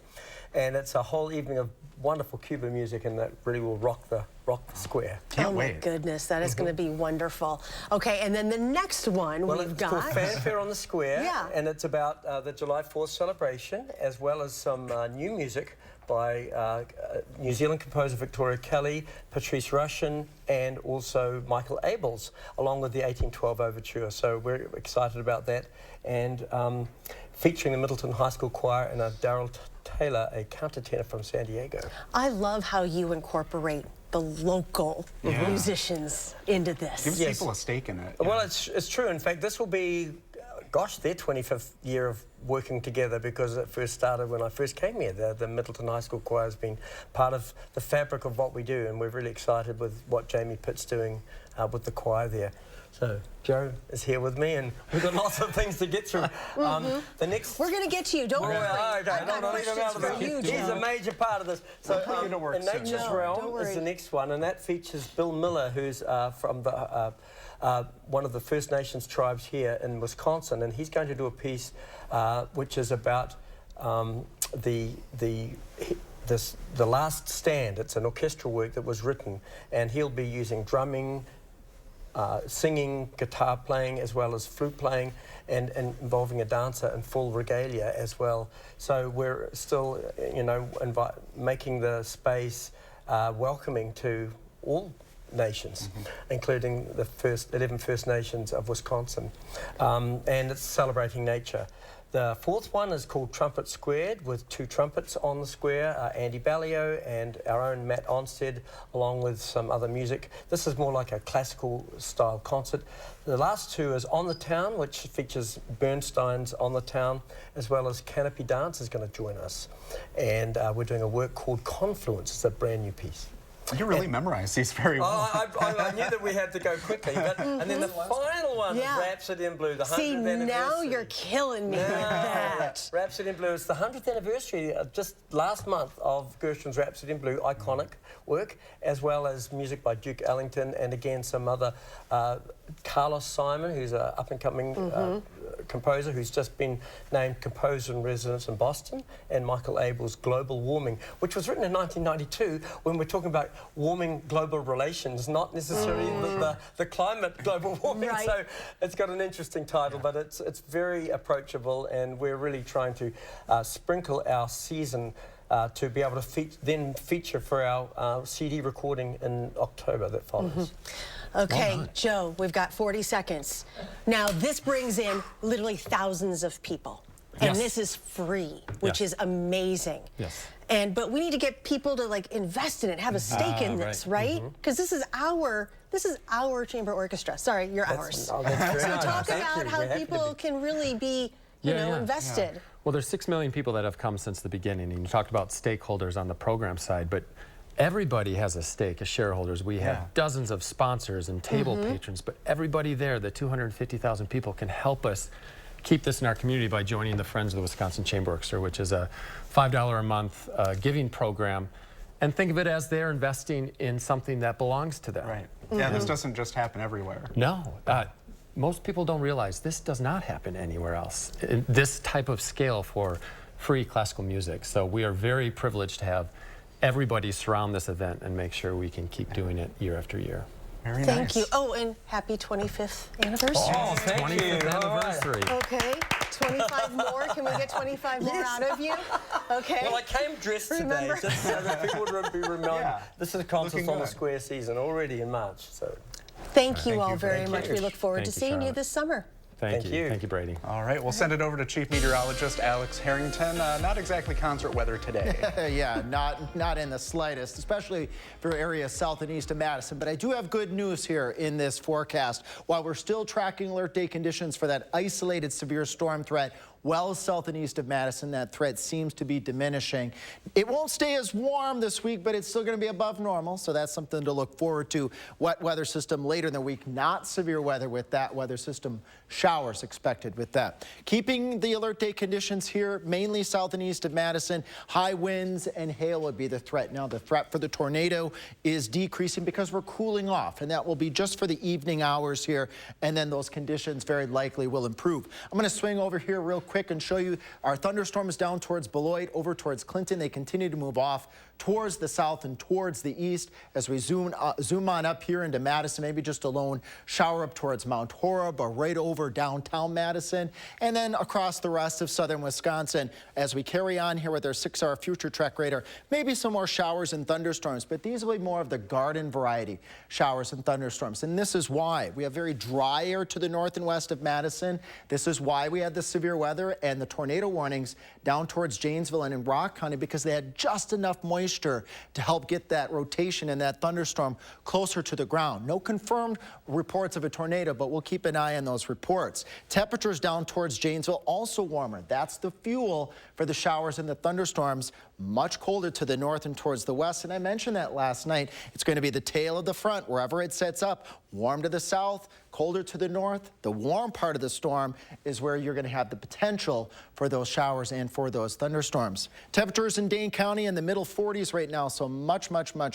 and it's a whole evening of wonderful Cuban music, and that really will rock the square. Can't wait. My goodness, that is going to be wonderful. Okay, and then the next one we've got. It's called Fanfare on the Square, yeah, and it's about the July 4th celebration, as well as some new music by New Zealand composer Victoria Kelly, Patrice Rushen, and also Michael Abels, along with the 1812 Overture. So we're excited about that, and featuring the Middleton High School Choir and Daryl Taylor, a countertenor from San Diego. I love how you incorporate the local musicians into this. Gives people a stake in it. Well, it's true. In fact, this will be, gosh, their 25th year of working together, because it first started when I first came here. The Middleton High School Choir has been part of the fabric of what we do, and we're really excited with what Jamie Pitt's doing with the choir there. So Joe is here with me, and we've got lots of things to get through. The next, we're going to get to you. Don't worry. Okay, I've got questions for you, He's Joe. a major part of this. So In Nature's Realm is the next one, and that features Bill Miller, who's from the one of the First Nations tribes here in Wisconsin, and he's going to do a piece which is about the Last Stand. It's an orchestral work that was written, and he'll be using drumming, singing, guitar playing, as well as flute playing, and involving a dancer in full regalia as well. So we're still, you know, making the space welcoming to all nations, including the 11 First Nations of Wisconsin, and it's celebrating nature. The fourth one is called Trumpet Squared, with 2 trumpets on the square, Andy Ballio and our own Matt Onsted, along with some other music. This is more like a classical style concert. The last 2 is On the Town, which features Bernstein's On the Town, as well as Canopy Dance is going to join us. And we're doing a work called Confluence. It's a brand new piece. You really memorized these very well. I knew that we had to go quickly. But, and then the final one is Rhapsody in Blue, the 100th anniversary. Now you're killing me with that. Rhapsody in Blue is the 100th anniversary, just last month, of Gershwin's Rhapsody in Blue, iconic work, as well as music by Duke Ellington, and again some other, Carlos Simon, who's an up-and-coming composer who's just been named Composer in Residence in Boston, and Michael Abels' Global Warming, which was written in 1992 when we're talking about warming global relations, not necessarily the climate global warming. Right. So it's got an interesting title, but it's very approachable, and we're really trying to sprinkle our season to be able to then feature for our CD recording in October that follows. Okay, Joe, we've got 40 seconds. Now, this brings in literally thousands of people. And this is free, which is amazing. But we need to get people to like invest in it, have a stake in this, right? Because this is our chamber orchestra. Sorry, you're ours. So talk about how people can really be, you know, invested. Well, there's 6 million people that have come since the beginning, and you talked about stakeholders on the program side, but everybody has a stake as shareholders. We have dozens of sponsors and table patrons, but everybody there, the 250,000 people, can help us keep this in our community by joining the Friends of the Wisconsin Chamber Orchestra, which is a $5 a month giving program. And think of it as they're investing in something that belongs to them. Right. Yeah, this doesn't just happen everywhere. No. Most people don't realize this does not happen anywhere else, in this type of scale for free classical music. So we are very privileged to have everybody surround this event and make sure we can keep doing it year after year. Very nice. Thank you. Oh, and happy 25th anniversary. Oh, thank you. 25th anniversary. Okay. 25 more? Can we get 25 more out of you? Okay. Well, I came dressed today just so that people would be reminded. This is a contest on the square season already in March. So, thank you all very much. We look forward to seeing you this summer. Thank you. Thank you, Brady. All right, we'll send it over to Chief Meteorologist Alex Harrington. Not exactly concert weather today. Yeah, not in the slightest, especially for areas south and east of Madison. But I do have good news here in this forecast. While we're still tracking alert day conditions for that isolated severe storm threat well south and east of Madison, that threat seems to be diminishing. It won't stay as warm this week, but it's still going to be above normal, so that's something to look forward to. Wet weather system later in the week, not severe weather with that weather system. Showers expected with that. Keeping the alert day conditions here, mainly south and east of Madison. High winds and hail would be the threat. Now, the threat for the tornado is decreasing because we're cooling off, and that will be just for the evening hours here, and then those conditions very likely will improve. I'm going to swing over here real quick and show you our thunderstorms down towards Beloit, over towards Clinton. They continue to move off towards the south and towards the east as we zoom on up here into Madison, maybe just a lone shower up towards Mount Horeb or right over downtown Madison, and then across the rest of southern Wisconsin. As we carry on here with our 6-hour future track radar, maybe some more showers and thunderstorms, but these will be more of the garden variety showers and thunderstorms. And this is why we have very dry air to the north and west of Madison. This is why we had the severe weather and the tornado warnings down towards Janesville and in Rock County, because they had just enough moisture to help get that rotation and that thunderstorm closer to the ground. No confirmed reports of a tornado, but we'll keep an eye on those reports. Temperatures down towards Janesville also warmer. That's the fuel for the showers and the thunderstorms. Much colder to the north and towards the west, and I mentioned that last night. It's going to be the tail of the front wherever it sets up. Warm to the south, colder to the north. The warm part of the storm is where you're going to have the potential for those showers and for those thunderstorms. Temperatures in Dane County in the middle 40s right now, so much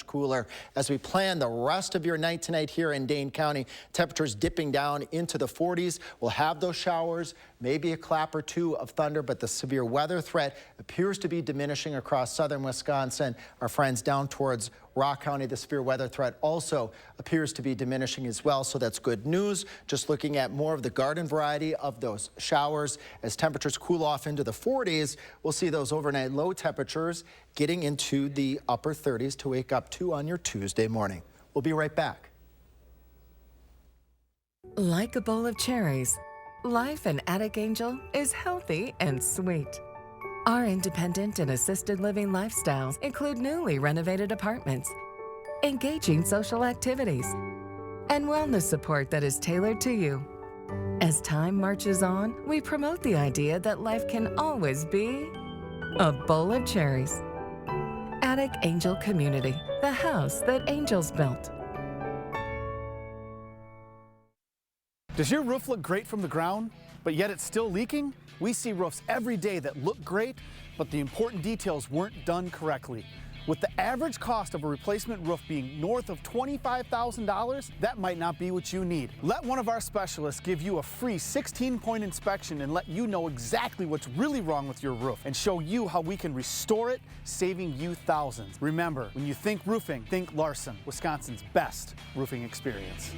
cooler as we plan the rest of your night tonight here in Dane County. Temperatures dipping down into the 40s. We'll have those showers, maybe a clap or two of thunder, but the severe weather threat appears to be diminishing across southern Wisconsin. Our friends down towards Rock County, the severe weather threat also appears to be diminishing as well, so that's good news. Just looking at more of the garden variety of those showers. As temperatures cool off into the 40s, we'll see those overnight low temperatures getting into the upper 30s to wake up to on your Tuesday morning. We'll be right back. Like a bowl of cherries, life in Attic Angel is healthy and sweet. Our independent and assisted living lifestyles include newly renovated apartments, engaging social activities, and wellness support that is tailored to you. As time marches on, we promote the idea that life can always be a bowl of cherries. Attic Angel Community, the house that angels built. Does your roof look great from the ground, but yet it's still leaking? We see roofs every day that look great, but the important details weren't done correctly. With the average cost of a replacement roof being north of $25,000, that might not be what you need. Let one of our specialists give you a free 16-point inspection and let you know exactly what's really wrong with your roof and show you how we can restore it, saving you thousands. Remember, when you think roofing, think Larson, Wisconsin's best roofing experience.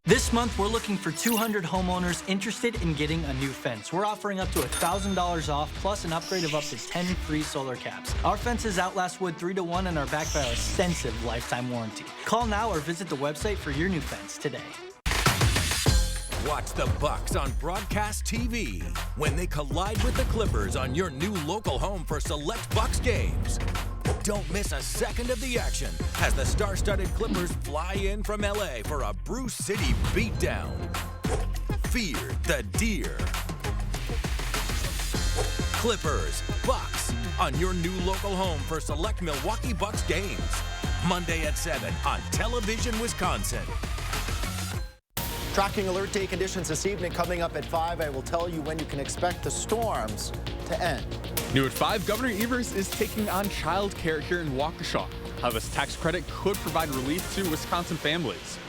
This month, we're looking for 200 homeowners interested in getting a new fence. We're offering up to $1,000 off, plus an upgrade of up to 10 free solar caps. Our fences outlast wood 3 to 1 and are backed by our extensive lifetime warranty. Call now or visit the website for your new fence today. Watch the Bucks on broadcast TV when they collide with the Clippers on your new local home for select Bucks games. Don't miss a second of the action as the star-studded Clippers fly in from LA for a Brew City beatdown. Fear the deer. Clippers, Bucks on your new local home for select Milwaukee Bucks games. Monday at 7 on Television Wisconsin. Tracking alert day conditions this evening. Coming up at 5, I will tell you when you can expect the storms to end. New at 5, Governor Evers is taking on child care here in Waukesha. How this tax credit could provide relief to Wisconsin families.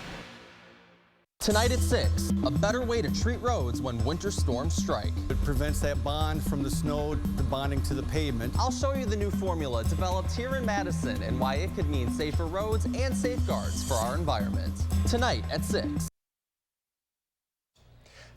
Tonight at 6, a better way to treat roads when winter storms strike. It prevents that bond from the snow, the bonding to the pavement. I'll show you the new formula developed here in Madison and why it could mean safer roads and safeguards for our environment. Tonight at 6.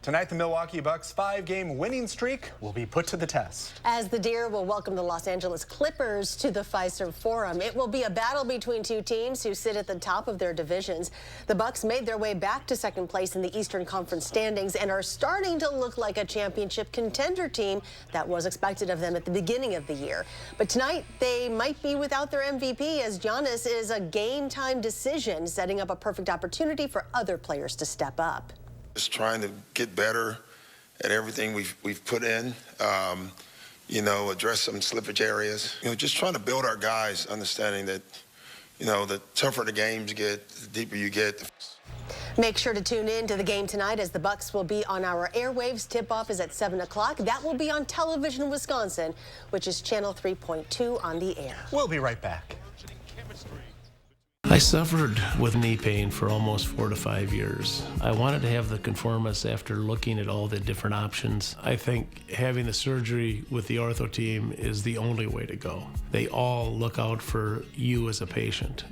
Tonight, the Milwaukee Bucks' 5-game winning streak will be put to the test. As the Deer will welcome the Los Angeles Clippers to the Fiserv Forum. It will be a battle between two teams who sit at the top of their divisions. The Bucks made their way back to second place in the Eastern Conference standings and are starting to look like a championship contender team that was expected of them at the beginning of the year. But tonight, they might be without their MVP as Giannis is a game-time decision, setting up a perfect opportunity for other players to step up. Just trying to get better at everything we've put in, address some slippage areas. Just trying to build our guys, understanding that, the tougher the games get, the deeper you get. Make sure to tune in to the game tonight as the Bucks will be on our airwaves. Tip-off is at 7 o'clock. That will be on Television Wisconsin, which is channel 3.2 on the air. We'll be right back. I suffered with knee pain for almost 4 to 5 years. I wanted to have the conformis after looking at all the different options. I think having the surgery with the ortho team is the only way to go. They all look out for you as a patient.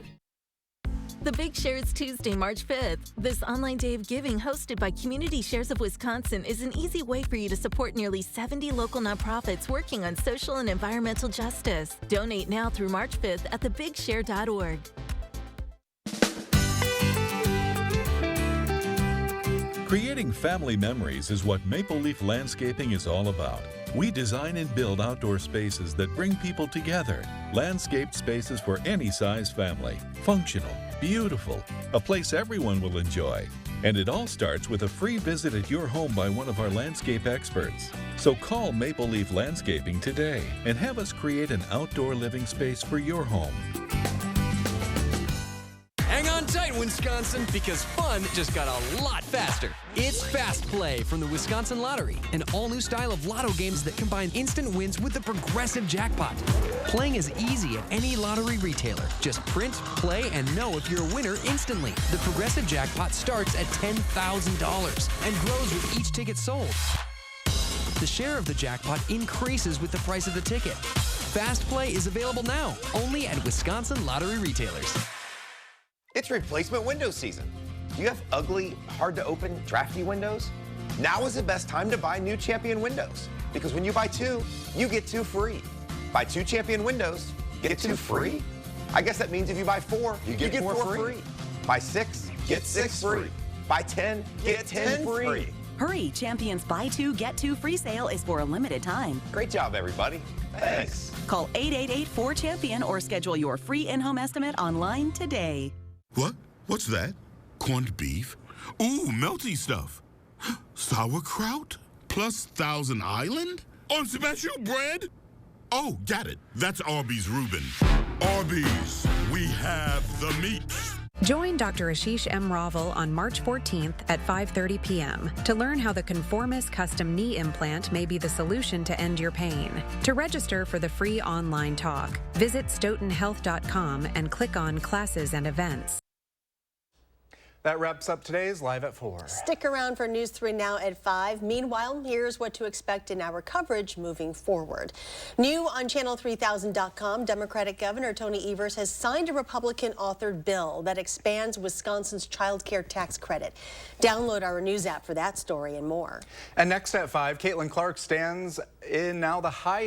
The Big Share is Tuesday, March 5th. This online day of giving hosted by Community Shares of Wisconsin is an easy way for you to support nearly 70 local nonprofits working on social and environmental justice. Donate now through March 5th at thebigshare.org. Creating family memories is what Maple Leaf Landscaping is all about. We design and build outdoor spaces that bring people together. Landscaped spaces for any size family. Functional, beautiful, a place everyone will enjoy. And it all starts with a free visit at your home by one of our landscape experts. So call Maple Leaf Landscaping today and have us create an outdoor living space for your home. Hang on tight, Wisconsin, because fun just got a lot faster. It's Fast Play from the Wisconsin Lottery, an all-new style of lotto games that combine instant wins with the progressive jackpot. Playing is easy at any lottery retailer. Just print, play, and know if you're a winner instantly. The progressive jackpot starts at $10,000 and grows with each ticket sold. The share of the jackpot increases with the price of the ticket. Fast Play is available now, only at Wisconsin Lottery retailers. It's replacement window season. Do you have ugly, hard-to-open, drafty windows? Now is the best time to buy new Champion windows, because when you buy 2, you get 2 free. Buy 2 Champion windows, get 2 free? I guess that means if you buy 4, you get 4 free. Buy 6, get 6 free. Buy 10, get 10 free. Hurry, Champion's Buy 2, Get 2 free sale is for a limited time. Great job, everybody. Thanks. Call 888-4CHAMPION or schedule your free in-home estimate online today. What? What's that? Corned beef? Ooh, melty stuff. Sauerkraut? Plus Thousand Island? On special bread? Oh, got it. That's Arby's Reuben. Arby's, we have the meat. Join Dr. Ashish M. Raval on March 14th at 5:30 p.m. to learn how the Conformis custom knee implant may be the solution to end your pain. To register for the free online talk, visit stoughtonhealth.com and click on Classes and Events. That wraps up today's Live at 4. Stick around for News 3 Now at 5. Meanwhile, here's what to expect in our coverage moving forward. New on channel3000.com, Democratic Governor Tony Evers has signed a Republican-authored bill that expands Wisconsin's child care tax credit. Download our news app for that story and more. And next at 5, Caitlin Clark stands in now the high